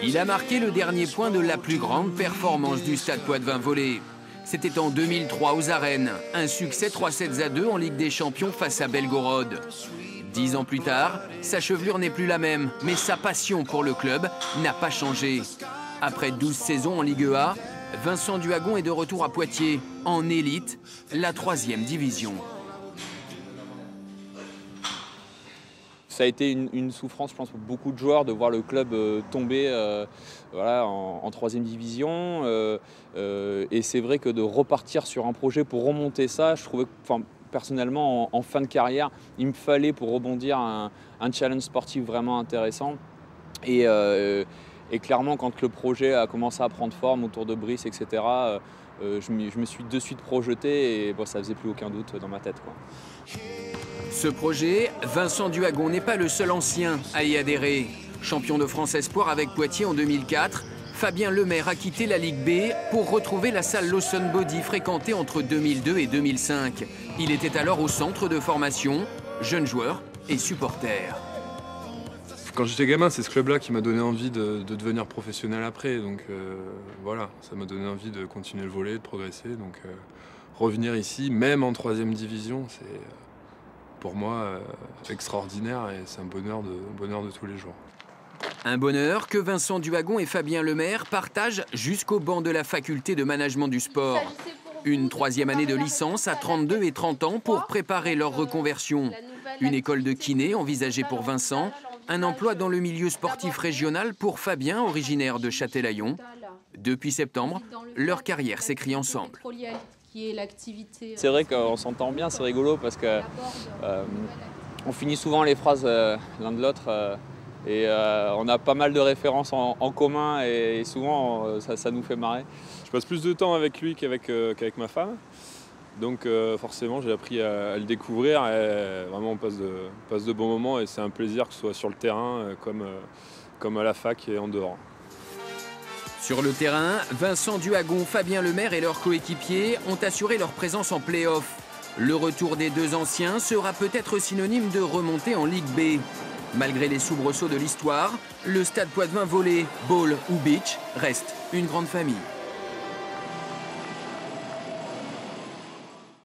Il a marqué le dernier point de la plus grande performance du Stade Poitvin Volley. C'était en 2003 aux Arènes, un succès 3-7-2 en Ligue des Champions face à Belgorod. 10 ans plus tard, sa chevelure n'est plus la même, mais sa passion pour le club n'a pas changé. Après 12 saisons en Ligue A, Vincent Duhagon est de retour à Poitiers, en élite, la 3e division. Ça a été une souffrance, je pense, pour beaucoup de joueurs de voir le club tomber voilà, en 3e division. Et c'est vrai que de repartir sur un projet pour remonter ça, je trouvais, personnellement, en fin de carrière, il me fallait pour rebondir un challenge sportif vraiment intéressant. Et clairement, quand le projet a commencé à prendre forme autour de Brice, etc., je me suis de suite projeté et bon, ça ne faisait plus aucun doute dans ma tête, quoi. Ce projet, Vincent Duhagon n'est pas le seul ancien à y adhérer. Champion de France Espoir avec Poitiers en 2004, Fabien Lemaire a quitté la Ligue B pour retrouver la salle Lawson Body fréquentée entre 2002 et 2005. Il était alors au centre de formation, jeune joueur et supporter. Quand j'étais gamin, c'est ce club-là qui m'a donné envie de devenir professionnel après. Donc voilà, ça m'a donné envie de continuer le volley, de progresser. Donc revenir ici, même en 3e division, c'est pour moi extraordinaire et c'est un bonheur de tous les jours. Un bonheur que Vincent Duhagon et Fabien Lemaire partagent jusqu'au banc de la faculté de management du sport. Une 3e année de licence à 32 et 30 ans pour préparer leur reconversion. Une école de kiné envisagée pour Vincent. Un emploi dans le milieu sportif régional pour Fabien, originaire de Châtelaillon. Depuis septembre, leur carrière s'écrit ensemble. C'est vrai qu'on s'entend bien, c'est rigolo parce que on finit souvent les phrases l'un de l'autre et on a pas mal de références en commun et souvent ça nous fait marrer. Je passe plus de temps avec lui qu'avec ma femme. Donc forcément, j'ai appris à le découvrir et vraiment on passe de bons moments et c'est un plaisir que ce soit sur le terrain comme à la fac et en dehors. Sur le terrain, Vincent Duhagon, Fabien Lemaire et leurs coéquipiers ont assuré leur présence en play-off. Le retour des deux anciens sera peut-être synonyme de remontée en Ligue B. Malgré les soubresauts de l'histoire, le Stade Poitvin Volley, ball ou beach reste une grande famille.